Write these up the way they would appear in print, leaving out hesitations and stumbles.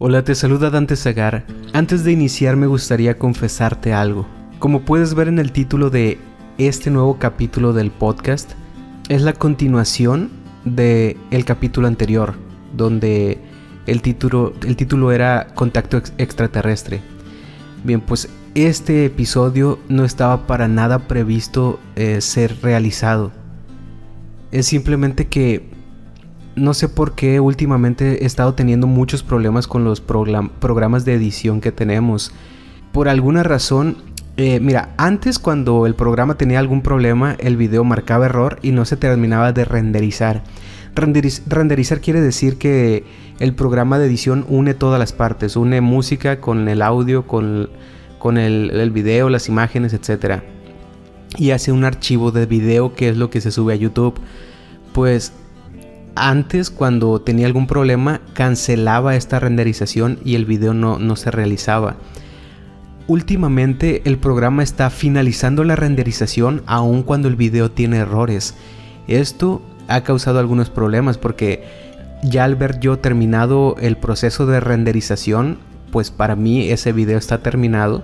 Hola, te saluda Dante Zagar. Antes de iniciar me gustaría confesarte algo. Como puedes ver en el título de este nuevo capítulo del podcast, es la continuación del capítulo anterior, donde el título era Contacto Extraterrestre. Bien, pues este episodio no estaba para nada previsto ser realizado. Es simplemente que no sé por qué últimamente he estado teniendo muchos problemas con los programas de edición que tenemos. Por alguna razón, mira, antes cuando el programa tenía algún problema, el video marcaba error y no se terminaba de renderizar. Renderizar quiere decir que el programa de edición une todas las partes, une música con el audio, con el video, las imágenes, etc. Y hace un archivo de video que es lo que se sube a YouTube. Pues antes, cuando tenía algún problema, cancelaba esta renderización y el video no se realizaba. Últimamente el programa está finalizando la renderización aun cuando el video tiene errores. Esto ha causado algunos problemas porque ya al ver yo terminado el proceso de renderización, pues para mí ese video está terminado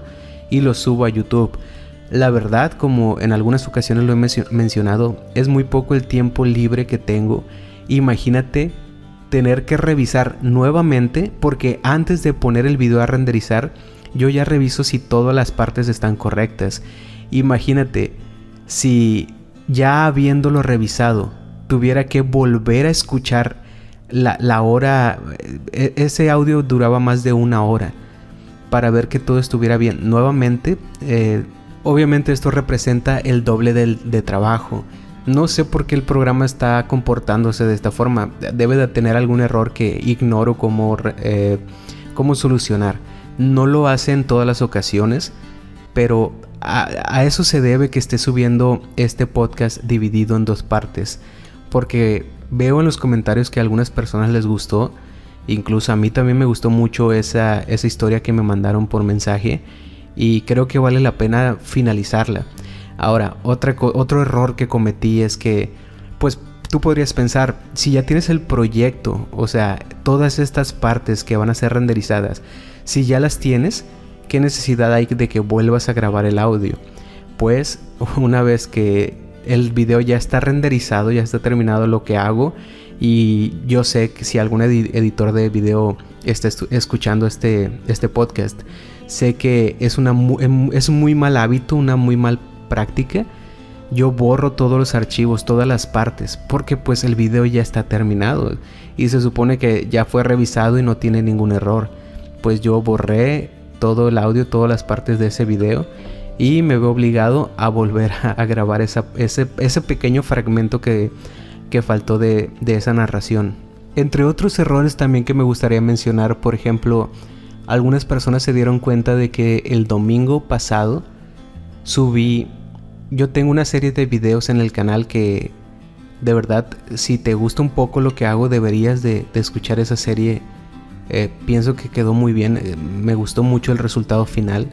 y lo subo a YouTube. La verdad, como en algunas ocasiones lo he mencionado, es muy poco el tiempo libre que tengo. Imagínate tener que revisar nuevamente, porque antes de poner el video a renderizar, yo ya reviso si todas las partes están correctas. Imagínate si ya habiéndolo revisado tuviera que volver a escuchar la hora. Ese audio duraba más de una hora para ver que todo estuviera bien nuevamente. Obviamente esto representa el doble de trabajo. No sé por qué el programa está comportándose de esta forma. Debe de tener algún error que ignoro cómo solucionar. No lo hace en todas las ocasiones, pero a eso se debe que esté subiendo este podcast dividido en dos partes. Porque veo en los comentarios que a algunas personas les gustó. Incluso a mí también me gustó mucho esa historia que me mandaron por mensaje. Y creo que vale la pena finalizarla. Ahora, otro error que cometí es que, pues tú podrías pensar, si ya tienes el proyecto, o sea, todas estas partes que van a ser renderizadas, si ya las tienes, ¿qué necesidad hay de que vuelvas a grabar el audio? Pues una vez que el video ya está renderizado, ya está terminado lo que hago, y yo sé que si algún editor de video está escuchando este podcast, sé que es un muy mal hábito, una muy mal práctica. Yo borro todos los archivos, todas las partes, porque pues el video ya está terminado y se supone que ya fue revisado y no tiene ningún error. Pues yo borré todo el audio, todas las partes de ese video y me veo obligado a volver a grabar ese pequeño fragmento que faltó de esa narración. Entre otros errores también que me gustaría mencionar, por ejemplo, algunas personas se dieron cuenta de que el domingo pasado yo tengo una serie de videos en el canal que de verdad, si te gusta un poco lo que hago, deberías de escuchar esa serie. Pienso que quedó muy bien, me gustó mucho el resultado final.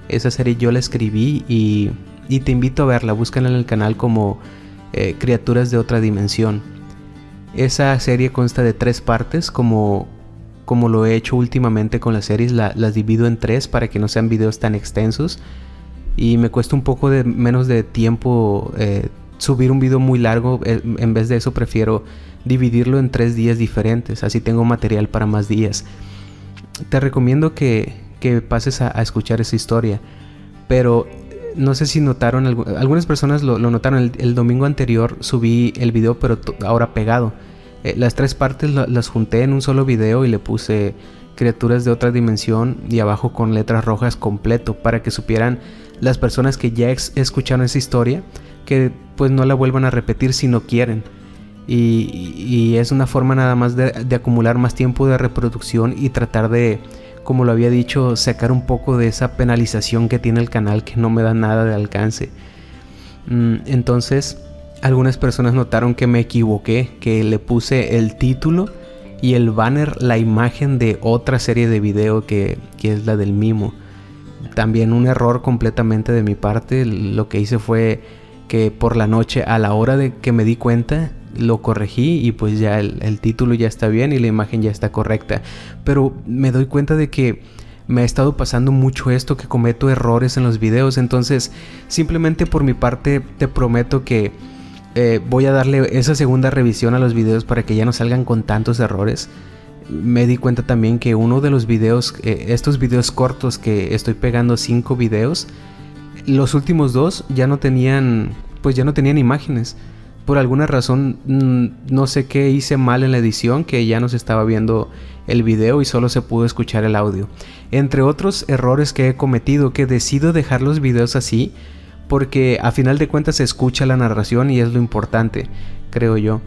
Esa serie yo la escribí y te invito a verla, búscala en el canal como Criaturas de Otra Dimensión. Esa serie consta de 3 partes, como lo he hecho últimamente con las series, las divido en 3 para que no sean videos tan extensos. Y me cuesta un poco menos de tiempo subir un video muy largo. En vez de eso prefiero dividirlo en 3 días diferentes. Así tengo material para más días. Te recomiendo que pases a escuchar esa historia. Pero no sé si notaron, algunas personas lo notaron. El domingo anterior subí el video, pero ahora pegado. Las 3 partes las junté en un solo video y le puse Criaturas de Otra Dimensión y abajo con letras rojas completo, para que supieran las personas que ya escucharon esa historia que pues no la vuelvan a repetir si no quieren. Y es una forma nada más de acumular más tiempo de reproducción y tratar de, como lo había dicho, sacar un poco de esa penalización que tiene el canal, que no me da nada de alcance. Entonces algunas personas notaron que me equivoqué, que le puse el título y el banner, la imagen de otra serie de video que es la del Mimo. También un error completamente de mi parte. Lo que hice fue que por la noche, a la hora de que me di cuenta, lo corregí y pues ya el título ya está bien y la imagen ya está correcta. Pero me doy cuenta de que me ha estado pasando mucho esto, que cometo errores en los videos. Entonces simplemente por mi parte te prometo que voy a darle esa segunda revisión a los videos para que ya no salgan con tantos errores. Me di cuenta también que uno de los videos, estos videos cortos que estoy pegando 5 videos, los últimos 2 ya no tenían imágenes. Por alguna razón, no sé qué hice mal en la edición, que ya no se estaba viendo el video y solo se pudo escuchar el audio. Entre otros errores que he cometido, que decido dejar los videos así porque a final de cuentas se escucha la narración y es lo importante, creo yo.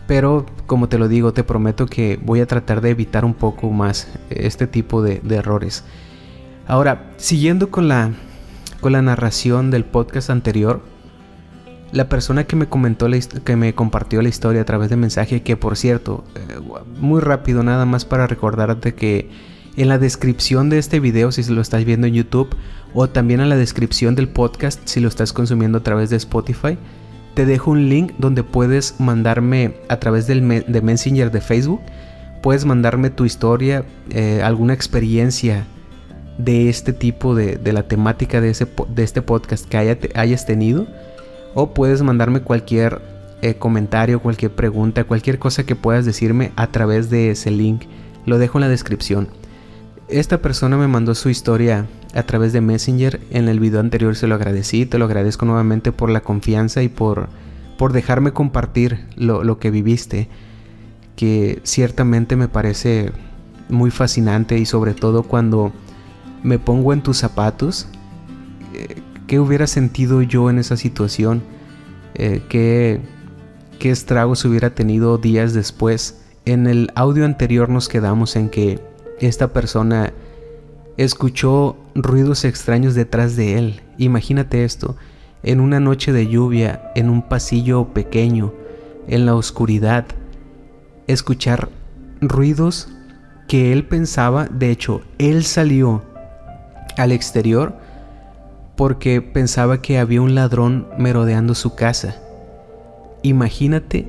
Pero como te lo digo, te prometo que voy a tratar de evitar un poco más este tipo de errores. Ahora, siguiendo con la narración del podcast anterior, la persona que me comentó que me compartió la historia a través de mensaje, que por cierto, muy rápido nada más para recordarte que en la descripción de este video, si lo estás viendo en YouTube, o también en la descripción del podcast si lo estás consumiendo a través de Spotify, te dejo un link donde puedes mandarme a través de Messenger de Facebook, puedes mandarme tu historia, alguna experiencia de este tipo, de la temática de este podcast que hayas tenido, o puedes mandarme cualquier comentario, cualquier pregunta, cualquier cosa que puedas decirme a través de ese link. Lo dejo en la descripción. Esta persona me mandó su historia a través de Messenger. En el video anterior se lo agradecí. Te lo agradezco nuevamente por la confianza y por dejarme compartir lo que viviste, que ciertamente me parece muy fascinante, y sobre todo cuando me pongo en tus zapatos. ¿Qué hubiera sentido yo en esa situación? ¿Qué estragos hubiera tenido días después? En el audio anterior nos quedamos en que esta persona escuchó ruidos extraños detrás de él. Imagínate esto, en una noche de lluvia, en un pasillo pequeño, en la oscuridad, escuchar ruidos que él pensaba. De hecho, él salió al exterior porque pensaba que había un ladrón merodeando su casa. Imagínate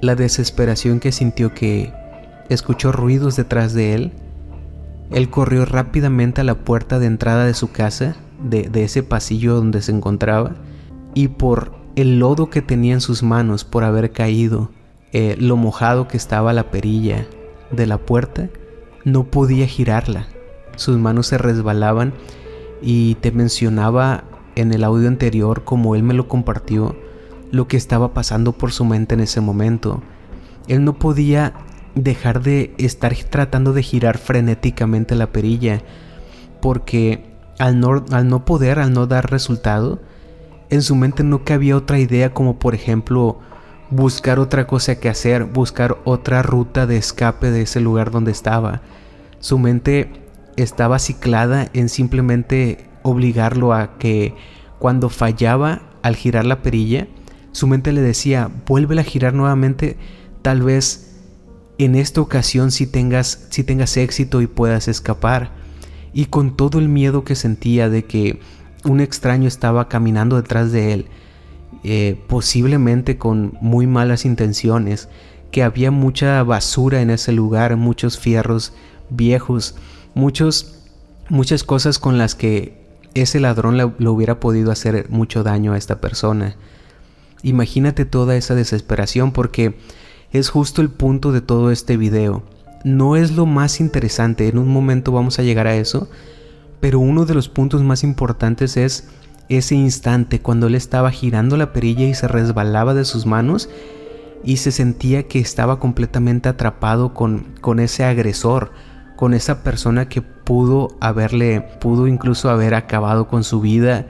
la desesperación que sintió, que escuchó ruidos detrás de él. Él corrió rápidamente a la puerta de entrada de su casa, de ese pasillo donde se encontraba, y por el lodo que tenía en sus manos, por haber caído, lo mojado que estaba la perilla de la puerta, no podía girarla. Sus manos se resbalaban. Y te mencionaba en el audio anterior, como él me lo compartió, lo que estaba pasando por su mente en ese momento. Él no podía dejar de estar tratando de girar frenéticamente la perilla, porque al no dar resultado, en su mente no cabía otra idea, como por ejemplo buscar otra cosa que hacer, buscar otra ruta de escape de ese lugar donde estaba. Su mente estaba ciclada en simplemente obligarlo a que cuando fallaba al girar la perilla, su mente le decía: vuélvela a girar nuevamente, tal vez en esta ocasión si tengas éxito y puedas escapar. Y con todo el miedo que sentía de que un extraño estaba caminando detrás de él, posiblemente con muy malas intenciones, que había mucha basura en ese lugar, muchos fierros viejos, muchas cosas con las que ese ladrón lo hubiera podido hacer mucho daño a esta persona. Imagínate toda esa desesperación, porque es justo el punto de todo este video. No es lo más interesante, en un momento vamos a llegar a eso, pero uno de los puntos más importantes es ese instante cuando él estaba girando la perilla y se resbalaba de sus manos y se sentía que estaba completamente atrapado con ese agresor, con esa persona que pudo incluso haber acabado con su vida,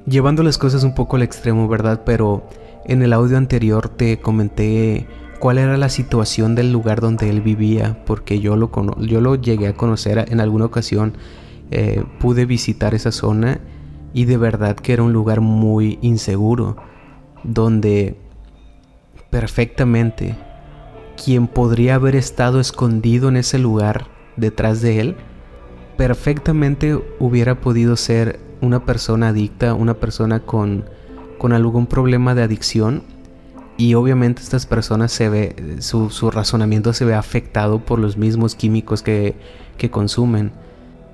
llevando las cosas un poco al extremo, ¿verdad? Pero en el audio anterior te comenté cuál era la situación del lugar donde él vivía, porque yo lo llegué a conocer en alguna ocasión. Pude visitar esa zona y de verdad que era un lugar muy inseguro, donde perfectamente quien podría haber estado escondido en ese lugar detrás de él, perfectamente hubiera podido ser una persona adicta, una persona con algún problema de adicción, Y obviamente estas personas su razonamiento se ve afectado por los mismos químicos que consumen.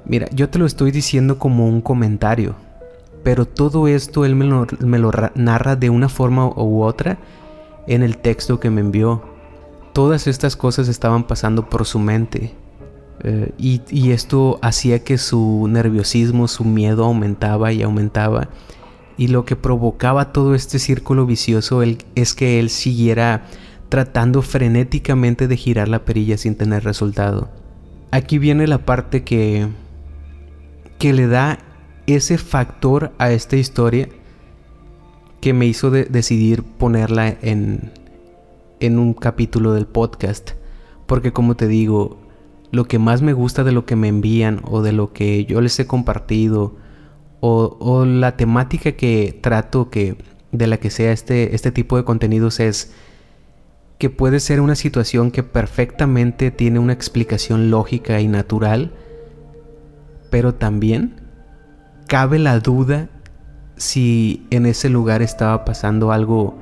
Mira, yo te lo estoy diciendo como un comentario, pero todo esto él me lo narra de una forma u otra en el texto que me envió. Todas estas cosas estaban pasando por su mente, y esto hacía que su nerviosismo, su miedo aumentaba y aumentaba. Y lo que provocaba todo este círculo vicioso es que él siguiera tratando frenéticamente de girar la perilla sin tener resultado. Aquí viene la parte que le da ese factor a esta historia que me hizo decidir ponerla en un capítulo del podcast. Porque como te digo, lo que más me gusta de lo que me envían o de lo que yo les he compartido o la temática que trato de la que sea este tipo de contenidos es que puede ser una situación que perfectamente tiene una explicación lógica y natural, pero también cabe la duda si en ese lugar estaba pasando algo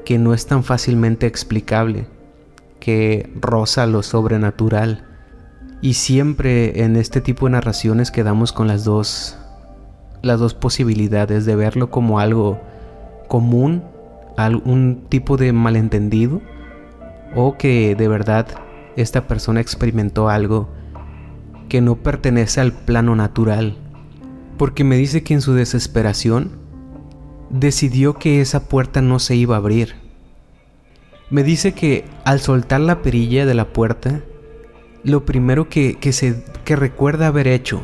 que no es tan fácilmente explicable, que roza lo sobrenatural. Y siempre en este tipo de narraciones quedamos con las dos posibilidades de verlo como algo común, algún tipo de malentendido, o que de verdad esta persona experimentó algo que no pertenece al plano natural. Porque me dice que en su desesperación decidió que esa puerta no se iba a abrir. Me dice que al soltar la perilla de la puerta, lo primero que recuerda haber hecho,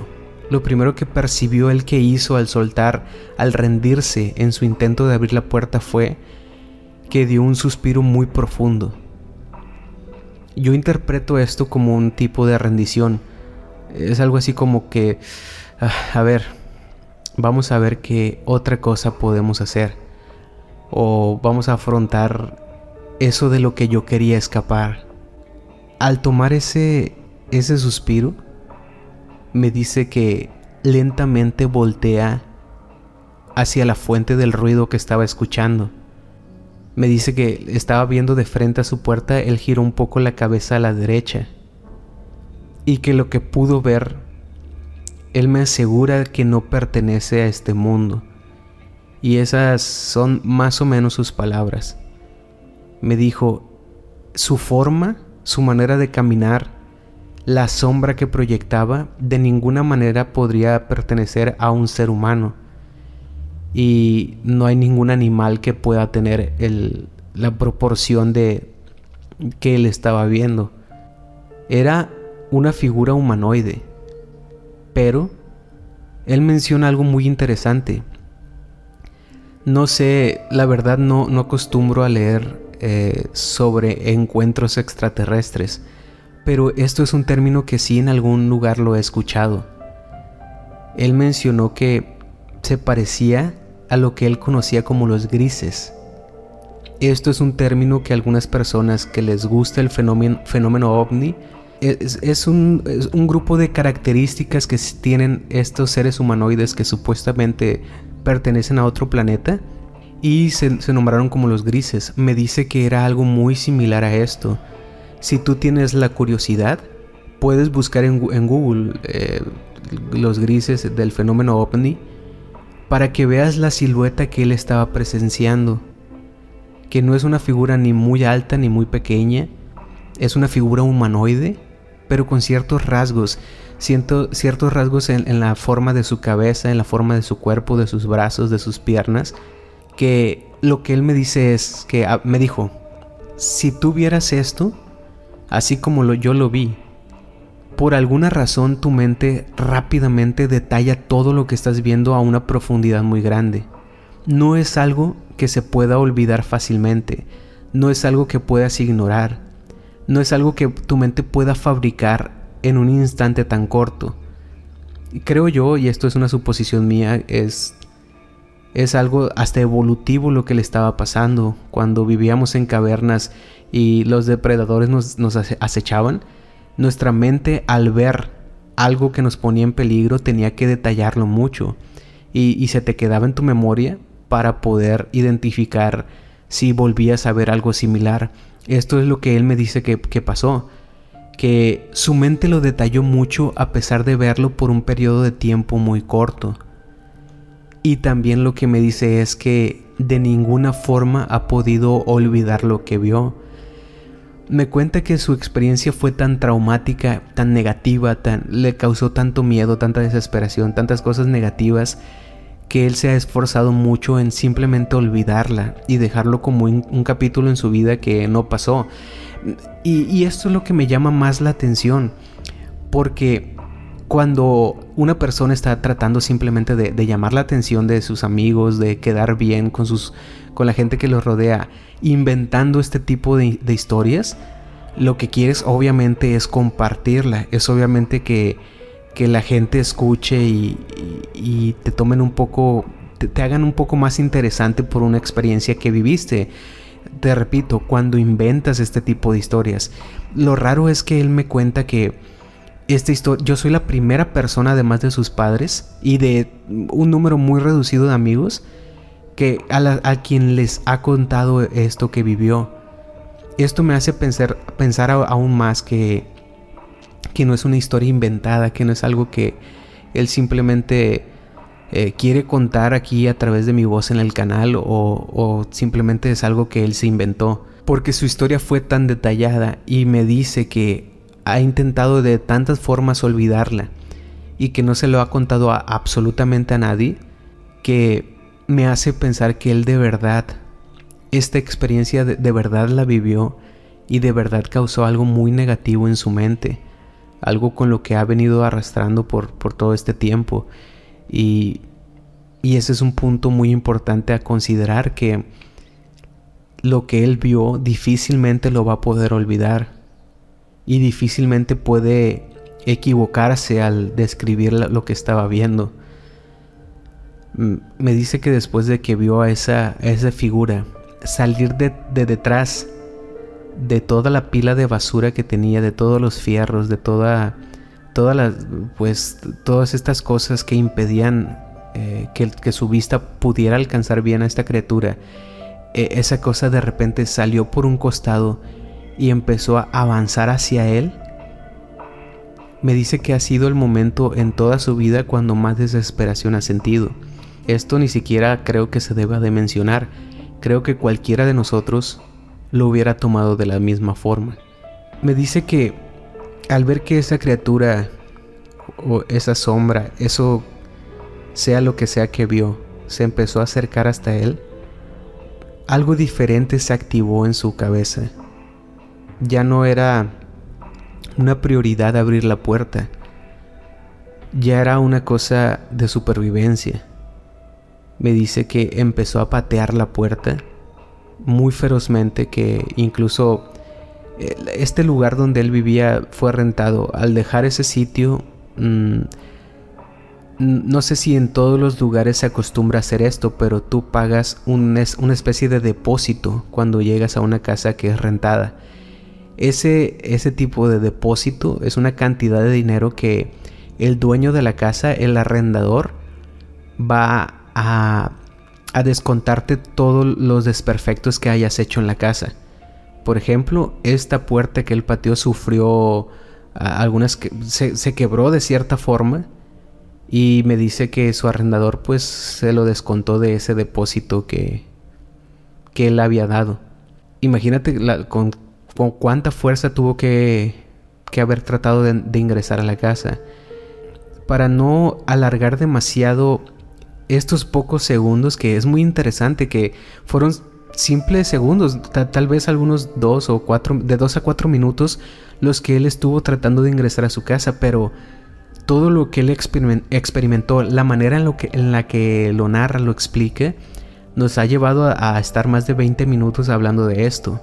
lo primero que percibió él que hizo al soltar, al rendirse en su intento de abrir la puerta, fue que dio un suspiro muy profundo. Yo interpreto esto como un tipo de rendición. Es algo así como que, a ver, vamos a ver qué otra cosa podemos hacer. O vamos a afrontar eso de lo que yo quería escapar. Al tomar ese suspiro, me dice que lentamente voltea hacia la fuente del ruido que estaba escuchando. Me dice que estaba viendo de frente a su puerta. Él giró un poco la cabeza a la derecha y que lo que pudo ver, él me asegura que no pertenece a este mundo. Y esas son más o menos sus palabras. Me dijo, su forma, su manera de caminar, la sombra que proyectaba, de ninguna manera podría pertenecer a un ser humano. Y no hay ningún animal que pueda tener la proporción de que él estaba viendo. Era una figura humanoide. Pero él menciona algo muy interesante. No sé, la verdad no acostumbro a leer sobre encuentros extraterrestres, pero esto es un término que sí en algún lugar lo he escuchado. Él mencionó que se parecía a lo que él conocía como los grises. Esto es un término que algunas personas que les gusta el fenómeno ovni, es un grupo de características que tienen estos seres humanoides que supuestamente pertenecen a otro planeta y se nombraron como los grises. Me dice que era algo muy similar a esto. Si tú tienes la curiosidad, puedes buscar en Google los grises del fenómeno ovni para que veas la silueta que él estaba presenciando, que no es una figura ni muy alta ni muy pequeña, es una figura humanoide, pero con ciertos rasgos, ciertos rasgos en la forma de su cabeza, en la forma de su cuerpo, de sus brazos, de sus piernas, que lo que él me dice es que, me dijo, si tú vieras esto, así como yo lo vi, por alguna razón tu mente rápidamente detalla todo lo que estás viendo a una profundidad muy grande. No es algo que se pueda olvidar fácilmente, no es algo que puedas ignorar, no es algo que tu mente pueda fabricar en un instante tan corto. Creo yo, y esto es una suposición mía, es algo hasta evolutivo lo que le estaba pasando. Cuando vivíamos en cavernas y los depredadores nos acechaban, nuestra mente, al ver algo que nos ponía en peligro, tenía que detallarlo mucho y se te quedaba en tu memoria para poder identificar si volvías a ver algo similar. Esto es lo que él me dice que pasó, que su mente lo detalló mucho a pesar de verlo por un periodo de tiempo muy corto. Y también lo que me dice es que de ninguna forma ha podido olvidar lo que vio. Me cuenta que su experiencia fue tan traumática, tan negativa, le causó tanto miedo, tanta desesperación, tantas cosas negativas, que él se ha esforzado mucho en simplemente olvidarla y dejarlo como un capítulo en su vida que no pasó. Y esto es lo que me llama más la atención, porque cuando una persona está tratando simplemente de llamar la atención de sus amigos, de quedar bien con la gente que los rodea, inventando este tipo de historias, lo que quieres obviamente es compartirla, es obviamente que la gente escuche y te tomen un poco, te hagan un poco más interesante por una experiencia que viviste. Te repito, cuando inventas este tipo de historias, lo raro es que él me cuenta que esta historia, yo soy la primera persona, además de sus padres y de un número muy reducido de amigos, que a quien les ha contado esto que vivió. Esto me hace pensar aún más que no es una historia inventada, que no es algo que él simplemente quiere contar aquí a través de mi voz en el canal, o simplemente es algo que él se inventó, porque su historia fue tan detallada y me dice que ha intentado de tantas formas olvidarla y que no se lo ha contado absolutamente a nadie, que me hace pensar que él de verdad, esta experiencia de verdad la vivió y de verdad causó algo muy negativo en su mente, algo con lo que ha venido arrastrando por todo este tiempo. Y ese es un punto muy importante a considerar, que lo que él vio difícilmente lo va a poder olvidar y difícilmente puede equivocarse al describir lo que estaba viendo. Me dice que después de que vio a esa figura salir de detrás de toda la pila de basura que tenía, de todos los fierros, de todas estas cosas que impedían que su vista pudiera alcanzar bien a esta criatura, esa cosa de repente salió por un costado y empezó a avanzar hacia él. Me dice que ha sido el momento en toda su vida cuando más desesperación ha sentido. Esto ni siquiera creo que se deba de mencionar. Creo que cualquiera de nosotros lo hubiera tomado de la misma forma. Me dice que al ver que esa criatura o esa sombra, eso sea lo que sea que vio, se empezó a acercar hasta él, algo diferente se activó en su cabeza. Ya no era una prioridad abrir la puerta, ya era una cosa de supervivencia. Me dice que empezó a patear la puerta muy ferozmente, que incluso este lugar donde él vivía fue rentado. Al dejar ese sitio, no sé si en todos los lugares se acostumbra a hacer esto, pero tú pagas una especie de depósito cuando llegas a una casa que es rentada. Ese tipo de depósito es una cantidad de dinero que el dueño de la casa, el arrendador, va a descontarte todos los desperfectos que hayas hecho en la casa. Por ejemplo, esta puerta que él pateó sufrió algunas que se quebró de cierta forma, y me dice que su arrendador pues se lo descontó de ese depósito que él había dado. Imagínate con cuánta fuerza tuvo que haber tratado de ingresar a la casa. Para no alargar demasiado estos pocos segundos, que es muy interesante, que fueron simples segundos, tal vez algunos 2 o 4, de 2 a 4 minutos, los que él estuvo tratando de ingresar a su casa, pero todo lo que él experimentó, la manera en la que lo narra, lo explica, nos ha llevado a estar más de 20 minutos hablando de esto.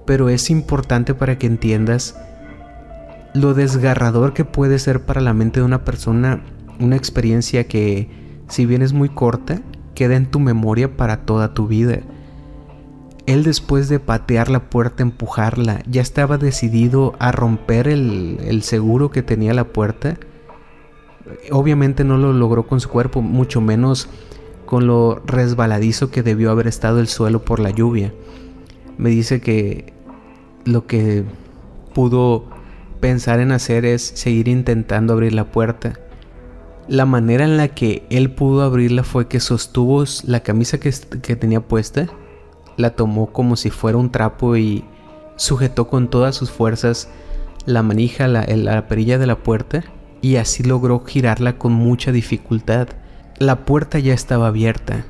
Pero es importante para que entiendas lo desgarrador que puede ser para la mente de una persona una experiencia que, si bien es muy corta, queda en tu memoria para toda tu vida. Él, después de patear la puerta, empujarla, ya estaba decidido a romper el seguro que tenía la puerta. Obviamente no lo logró con su cuerpo, mucho menos con lo resbaladizo que debió haber estado el suelo por la lluvia. Me dice que lo que pudo pensar en hacer es seguir intentando abrir la puerta. La manera en la que él pudo abrirla fue que sostuvo la camisa que tenía puesta, la tomó como si fuera un trapo y sujetó con todas sus fuerzas la manija, la perilla de la puerta, y así logró girarla con mucha dificultad. La puerta ya estaba abierta.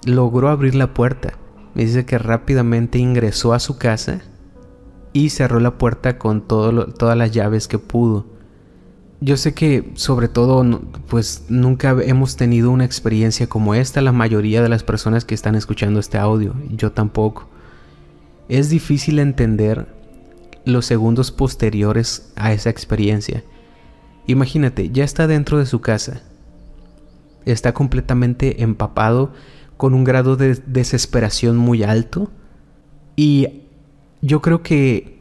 Logró abrir la puerta. Me dice que rápidamente ingresó a su casa y cerró la puerta con todas las llaves que pudo. Yo sé que sobre todo pues nunca hemos tenido una experiencia como esta, la mayoría de las personas que están escuchando este audio, yo tampoco. Es difícil entender los segundos posteriores a esa experiencia. Imagínate, ya está dentro de su casa, está completamente empapado, con un grado de desesperación muy alto, y yo creo que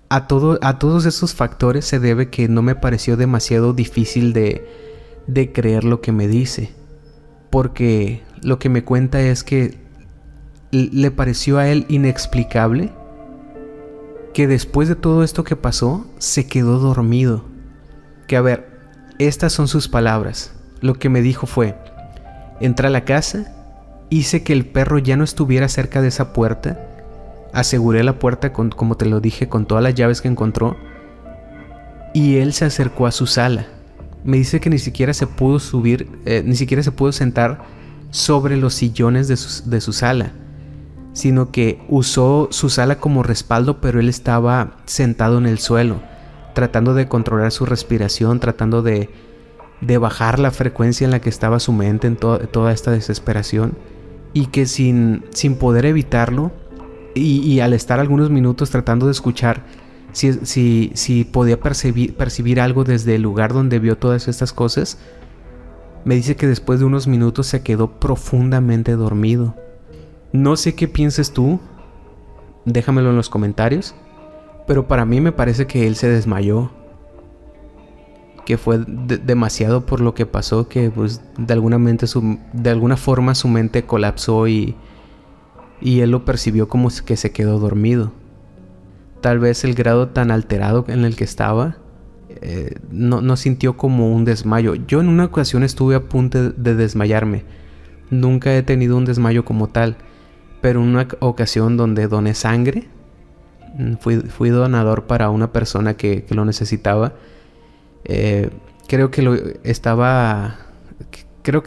a todos esos factores se debe que no me pareció demasiado difícil de creer lo que me dice, porque lo que me cuenta es que le pareció a él inexplicable que después de todo esto que pasó se quedó dormido. Que a ver, estas son sus palabras. Lo que me dijo fue: entré a la casa, hice que el perro ya no estuviera cerca de esa puerta, aseguré la puerta como te lo dije, con todas las llaves que encontró, y él se acercó a su sala. Me dice que ni siquiera se pudo subir, ni siquiera se pudo sentar sobre los sillones de su sala, sino que usó su sala como respaldo, pero él estaba sentado en el suelo, tratando de controlar su respiración, tratando de bajar la frecuencia en la que estaba su mente en toda esta desesperación, y que sin poder evitarlo, y al estar algunos minutos tratando de escuchar si podía percibir algo desde el lugar donde vio todas estas cosas, me dice que después de unos minutos se quedó profundamente dormido. No sé qué pienses tú, déjamelo en los comentarios, pero para mí me parece que él se desmayó, que fue demasiado por lo que pasó, que pues de alguna forma su mente colapsó y él lo percibió como que se quedó dormido. Tal vez el grado tan alterado en el que estaba no sintió como un desmayo. Yo en una ocasión estuve a punto de desmayarme. Nunca he tenido un desmayo como tal, pero en una ocasión donde doné sangre, fui donador para una persona que lo necesitaba. Creo que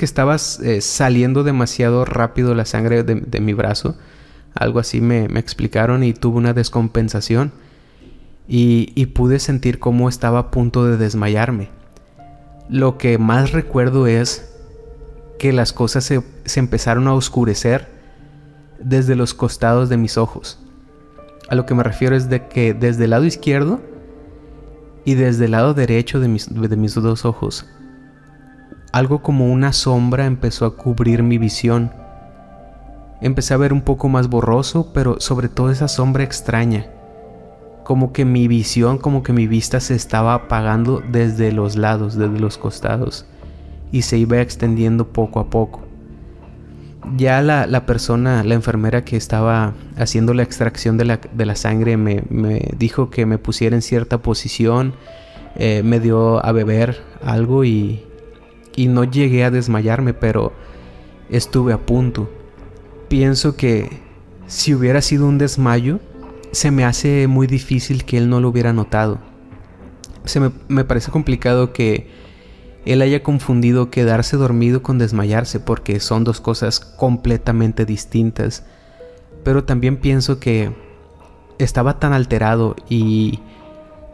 estaba saliendo demasiado rápido la sangre de mi brazo. Algo así me explicaron, y tuve una descompensación y pude sentir cómo estaba a punto de desmayarme. Lo que más recuerdo es que las cosas se empezaron a oscurecer desde los costados de mis ojos. A lo que me refiero es de que desde el lado izquierdo y desde el lado derecho de mis dos ojos, algo como una sombra empezó a cubrir mi visión. Empecé a ver un poco más borroso, pero sobre todo esa sombra extraña. Como que mi visión, como que mi vista se estaba apagando desde los lados, desde los costados, y se iba extendiendo poco a poco. Ya la persona, la enfermera que estaba haciendo la extracción de la sangre me dijo que me pusiera en cierta posición, me dio a beber algo y no llegué a desmayarme, pero estuve a punto. Pienso que si hubiera sido un desmayo, se me hace muy difícil que él no lo hubiera notado. Me parece complicado que él haya confundido quedarse dormido con desmayarse, porque son dos cosas completamente distintas. Pero también pienso que estaba tan alterado y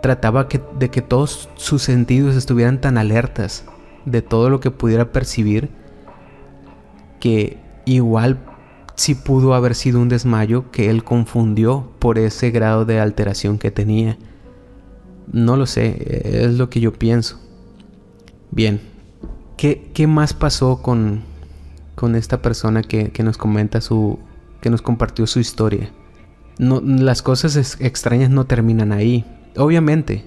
trataba de que todos sus sentidos estuvieran tan alertas de todo lo que pudiera percibir, que igual sí pudo haber sido un desmayo que él confundió por ese grado de alteración que tenía. No lo sé, es lo que yo pienso. Bien, ¿qué más pasó con esta persona que nos comenta que nos compartió su historia? No, las cosas extrañas no terminan ahí. Obviamente,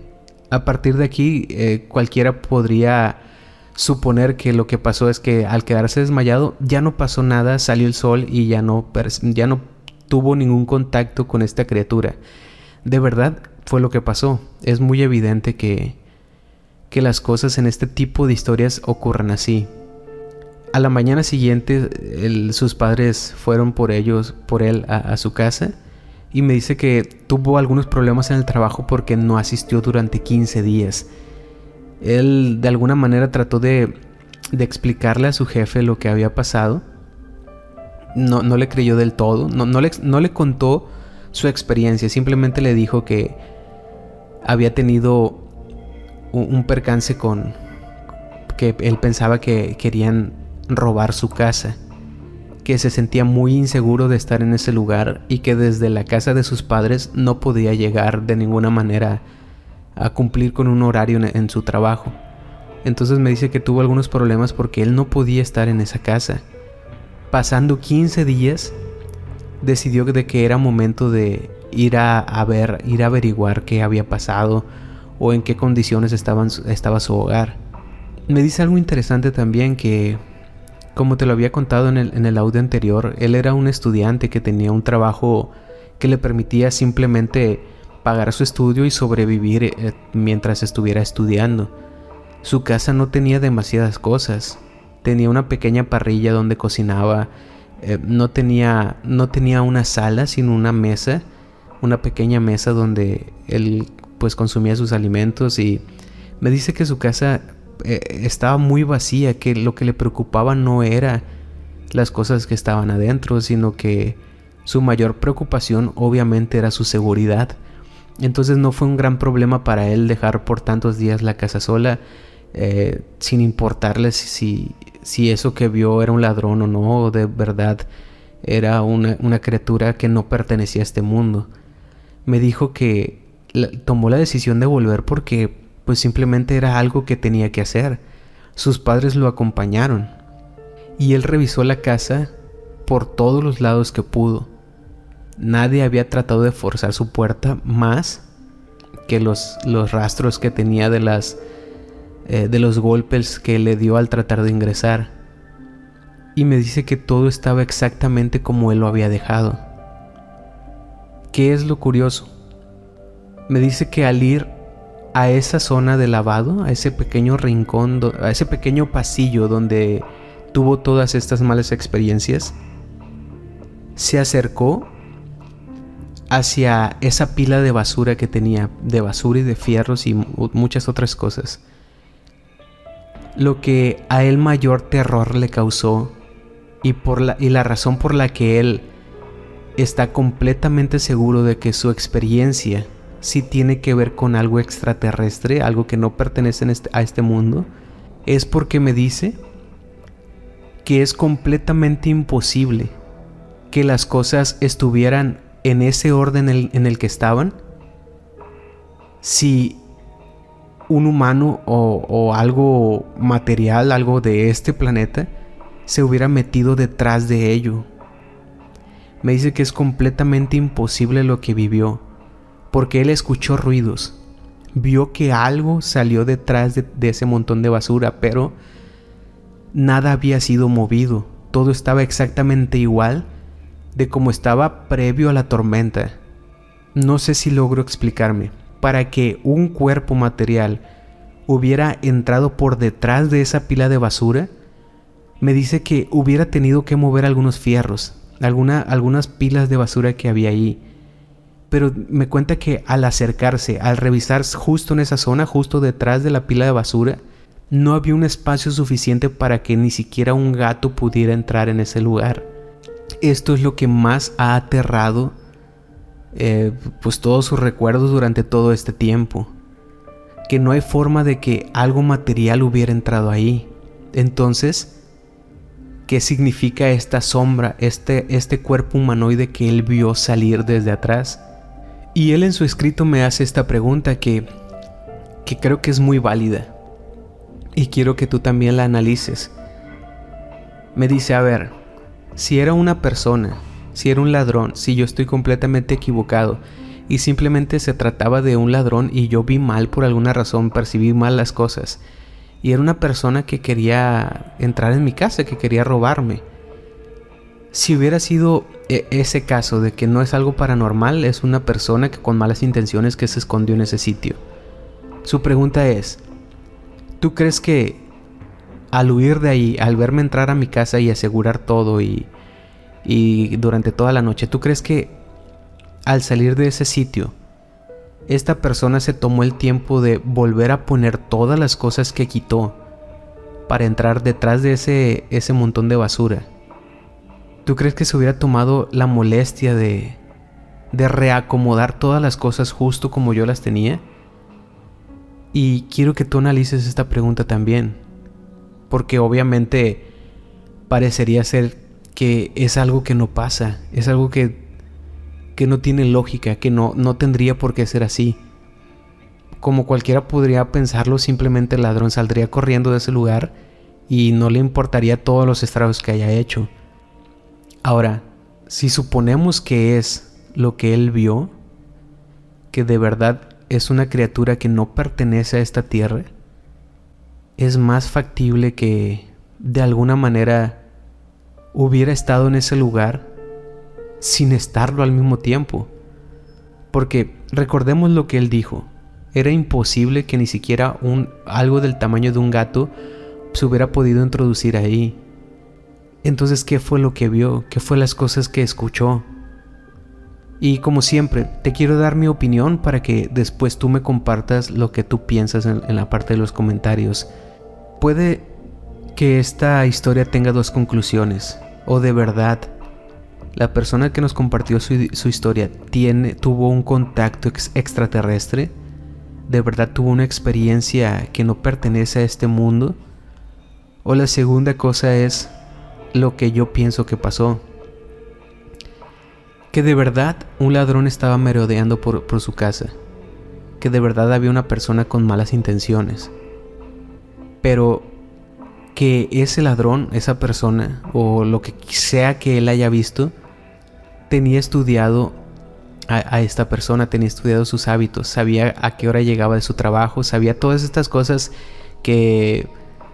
a partir de aquí cualquiera podría suponer que lo que pasó es que al quedarse desmayado ya no pasó nada, salió el sol y ya no tuvo ningún contacto con esta criatura. De verdad fue lo que pasó. Es muy evidente que las cosas en este tipo de historias ocurren así. A la mañana siguiente sus padres fueron por él a su casa, y me dice que tuvo algunos problemas en el trabajo porque no asistió durante 15 días. Él de alguna manera trató de explicarle a su jefe lo que había pasado. No le creyó del todo, no le contó su experiencia, simplemente le dijo que había tenido un percance que él pensaba que querían robar su casa, que se sentía muy inseguro de estar en ese lugar y que desde la casa de sus padres no podía llegar de ninguna manera a cumplir con un horario en su trabajo. Entonces me dice que tuvo algunos problemas porque él no podía estar en esa casa. Pasando 15 días, decidió de que era momento de ir a averiguar qué había pasado o en qué condiciones estaba su hogar. Me dice algo interesante también, que como te lo había contado en el audio anterior, él era un estudiante que tenía un trabajo que le permitía simplemente pagar su estudio y sobrevivir mientras estuviera estudiando. Su casa no tenía demasiadas cosas. Tenía una pequeña parrilla donde cocinaba. No tenía una sala, sino una mesa, una pequeña mesa donde él pues consumía sus alimentos. Y me dice que su casa estaba muy vacía, que lo que le preocupaba no era las cosas que estaban adentro, sino que su mayor preocupación obviamente era su seguridad. Entonces no fue un gran problema para él dejar por tantos días la casa sola, sin importarle si eso que vio era un ladrón o no, o de verdad era una criatura que no pertenecía a este mundo. Me dijo que tomó la decisión de volver porque pues simplemente era algo que tenía que hacer. Sus padres lo acompañaron y él revisó la casa por todos los lados que pudo. Nadie había tratado de forzar su puerta más que los rastros que tenía de los golpes que le dio al tratar de ingresar. Y me dice que todo estaba exactamente como él lo había dejado. ¿Qué es lo curioso? Me dice que al ir a esa zona de lavado, a ese pequeño rincón, a ese pequeño pasillo donde tuvo todas estas malas experiencias, se acercó hacia esa pila de basura que tenía, de basura y de fierros y muchas otras cosas. Lo que a él mayor terror le causó y la razón por la que él está completamente seguro de que su experiencia sí tiene que ver con algo extraterrestre, algo que no pertenece a este mundo, es porque me dice que es completamente imposible que las cosas estuvieran en ese orden en el que estaban si un humano o algo material, algo de este planeta, se hubiera metido detrás de ello. Me dice que es completamente imposible lo que vivió, porque él escuchó ruidos, vio que algo salió detrás de ese montón de basura, pero nada había sido movido. Todo estaba exactamente igual de como estaba previo a la tormenta. No sé si logro explicarme. Para que un cuerpo material hubiera entrado por detrás de esa pila de basura, me dice que hubiera tenido que mover algunos fierros, algunas pilas de basura que había ahí. Pero me cuenta que al acercarse, al revisar justo en esa zona, justo detrás de la pila de basura, no había un espacio suficiente para que ni siquiera un gato pudiera entrar en ese lugar. Esto es lo que más ha aterrado pues todos sus recuerdos durante todo este tiempo, que no hay forma de que algo material hubiera entrado ahí. Entonces, ¿qué significa esta sombra, este cuerpo humanoide que él vio salir desde atrás? Y él en su escrito me hace esta pregunta que creo que es muy válida y quiero que tú también la analices. Me dice, a ver, si era una persona, si era un ladrón, si yo estoy completamente equivocado y simplemente se trataba de un ladrón y yo vi mal por alguna razón, percibí mal las cosas Y era una persona que quería entrar en mi casa, que quería robarme. Si hubiera sido ese caso de que no es algo paranormal, es una persona que con malas intenciones que se escondió en ese sitio. Su pregunta es, ¿tú crees que al huir de ahí, al verme entrar a mi casa y asegurar todo y durante toda la noche, ¿tú crees que al salir de ese sitio, esta persona se tomó el tiempo de volver a poner todas las cosas que quitó para entrar detrás de ese montón de basura? ¿Tú crees que se hubiera tomado la molestia de reacomodar todas las cosas justo como yo las tenía? Y quiero que tú analices esta pregunta también, porque obviamente parecería ser que es algo que no pasa, es algo que no tiene lógica, que no tendría por qué ser así. Como cualquiera podría pensarlo, simplemente el ladrón saldría corriendo de ese lugar y no le importaría todos los estragos que haya hecho. Ahora, si suponemos que es lo que él vio, que de verdad es una criatura que no pertenece a esta tierra, es más factible que de alguna manera hubiera estado en ese lugar sin estarlo al mismo tiempo. Porque recordemos lo que él dijo, era imposible que ni siquiera algo del tamaño de un gato se hubiera podido introducir ahí. Entonces, ¿qué fue lo que vio? ¿Qué fue las cosas que escuchó? Y como siempre, te quiero dar mi opinión para que después tú me compartas lo que tú piensas en la parte de los comentarios. Puede que esta historia tenga dos conclusiones. O de verdad, la persona que nos compartió su historia tuvo un contacto extraterrestre. De verdad tuvo una experiencia que no pertenece a este mundo. O la segunda cosa es lo que yo pienso que pasó, que de verdad un ladrón estaba merodeando por su casa, que de verdad había una persona con malas intenciones, pero que ese ladrón, esa persona o lo que sea que él haya visto, tenía estudiado a esta persona, tenía estudiado sus hábitos, sabía a qué hora llegaba de su trabajo, sabía todas estas cosas que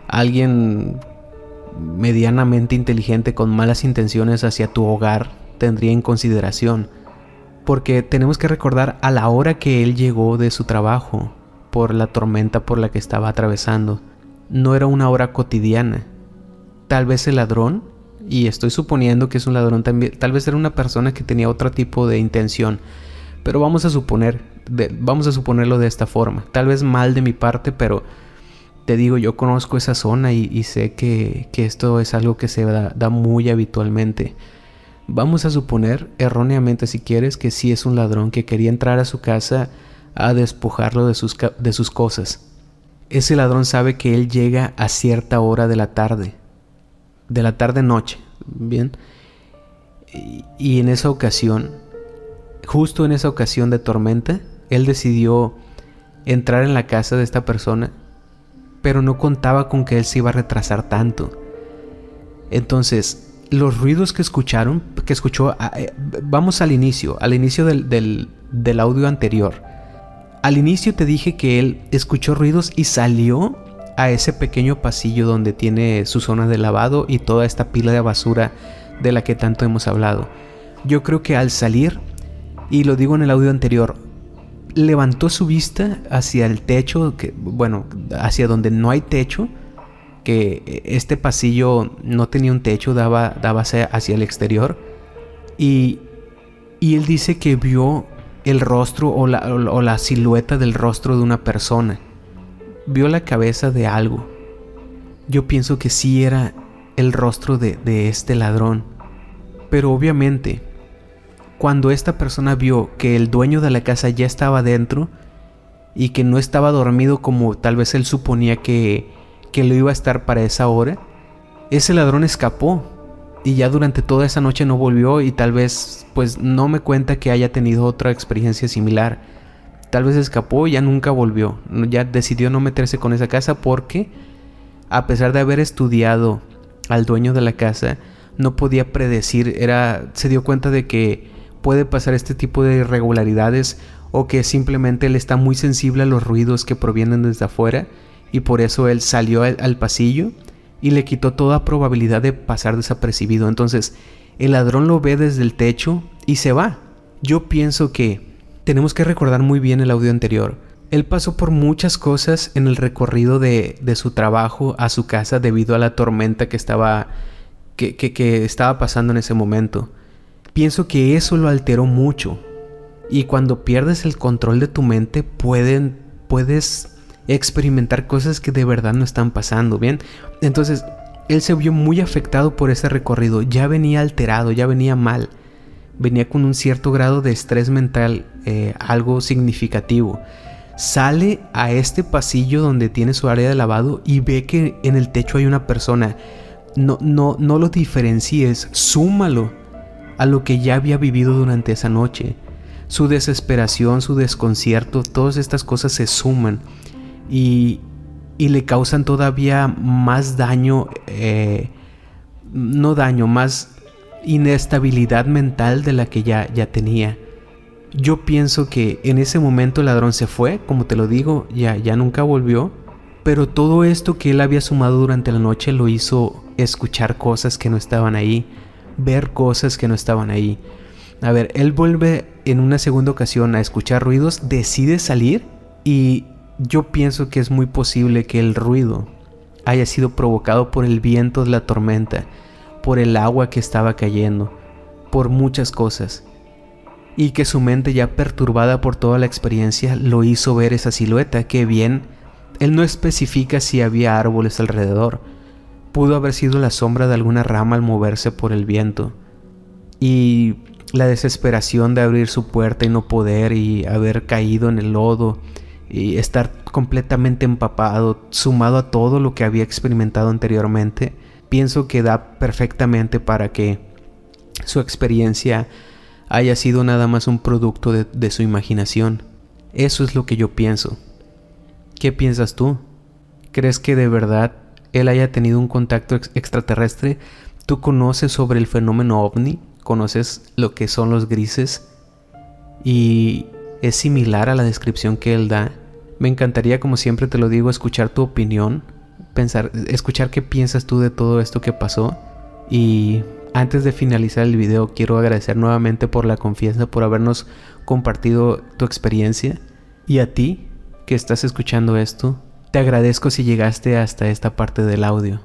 alguien medianamente inteligente con malas intenciones hacia tu hogar tendría en consideración. Porque tenemos que recordar a la hora que él llegó de su trabajo por la tormenta por la que estaba atravesando. No era una hora cotidiana. Tal vez el ladrón, y estoy suponiendo que es un ladrón también, tal vez era una persona que tenía otro tipo de intención, pero vamos a suponerlo de esta forma. Tal vez mal de mi parte, pero te digo, yo conozco esa zona y sé que esto es algo que se da muy habitualmente. Vamos a suponer, erróneamente si quieres, que sí es un ladrón que quería entrar a su casa a despojarlo de sus cosas. Ese ladrón sabe que él llega a cierta hora de la tarde-noche, ¿bien? Y en esa ocasión, justo en esa ocasión de tormenta, él decidió entrar en la casa de esta persona, pero no contaba con que él se iba a retrasar tanto. Entonces, los ruidos que escuchó, vamos al inicio del audio anterior. Al inicio te dije que él escuchó ruidos y salió a ese pequeño pasillo donde tiene su zona de lavado y toda esta pila de basura de la que tanto hemos hablado. Yo creo que al salir, y lo digo en el audio anterior, levantó su vista hacia el techo, hacia donde no hay techo, que este pasillo no tenía un techo, daba hacia el exterior, y él dice que vio el rostro o la silueta del rostro de una persona, vio la cabeza de algo. Yo pienso que sí era el rostro de este ladrón, pero obviamente cuando esta persona vio que el dueño de la casa ya estaba dentro y que no estaba dormido como tal vez él suponía que lo iba a estar para esa hora, ese ladrón escapó y ya durante toda esa noche no volvió, y tal vez pues no me cuenta que haya tenido otra experiencia similar. Tal vez escapó y ya nunca volvió, ya decidió no meterse con esa casa porque a pesar de haber estudiado al dueño de la casa, no podía predecir, se dio cuenta de que puede pasar este tipo de irregularidades o que simplemente él está muy sensible a los ruidos que provienen desde afuera y por eso él salió al pasillo y le quitó toda probabilidad de pasar desapercibido. Entonces el ladrón lo ve desde el techo y se va. Yo pienso que tenemos que recordar muy bien el audio anterior. Él pasó por muchas cosas en el recorrido de su trabajo a su casa debido a la tormenta que estaba pasando en ese momento. Pienso que eso lo alteró mucho. Y cuando pierdes el control de tu mente, puedes experimentar cosas que de verdad no están pasando, ¿bien? Entonces, él se vio muy afectado por ese recorrido. Ya venía alterado, ya venía mal. Venía con un cierto grado de estrés mental, algo significativo. Sale a este pasillo donde tiene su área de lavado y ve que en el techo hay una persona. No lo diferencies, súmalo a lo que ya había vivido durante esa noche. Su desesperación, su desconcierto, todas estas cosas se suman y le causan todavía más daño, más inestabilidad mental de la que ya tenía. Yo pienso que en ese momento el ladrón se fue, como te lo digo, ya nunca volvió, pero todo esto que él había sumado durante la noche lo hizo escuchar cosas que no estaban ahí, ver cosas que no estaban ahí. A ver, él vuelve en una segunda ocasión a escuchar ruidos, decide salir y yo pienso que es muy posible que el ruido haya sido provocado por el viento de la tormenta, por el agua que estaba cayendo, por muchas cosas. Y que su mente ya perturbada por toda la experiencia lo hizo ver esa silueta que bien, él no especifica si había árboles alrededor. Pudo haber sido la sombra de alguna rama al moverse por el viento. Y la desesperación de abrir su puerta y no poder y haber caído en el lodo y estar completamente empapado, sumado a todo lo que había experimentado anteriormente, pienso que da perfectamente para que su experiencia haya sido nada más un producto de su imaginación. Eso es lo que yo pienso. ¿Qué piensas tú? ¿Crees que de verdad él haya tenido un contacto extraterrestre? ¿Tú conoces sobre el fenómeno ovni? ¿Conoces lo que son los grises? ¿Y es similar a la descripción que él da? Me encantaría, como siempre te lo digo, escuchar tu opinión, escuchar qué piensas tú de todo esto que pasó. Y antes de finalizar el video, quiero agradecer nuevamente por la confianza, por habernos compartido tu experiencia. Y a ti, que estás escuchando esto, te agradezco si llegaste hasta esta parte del audio.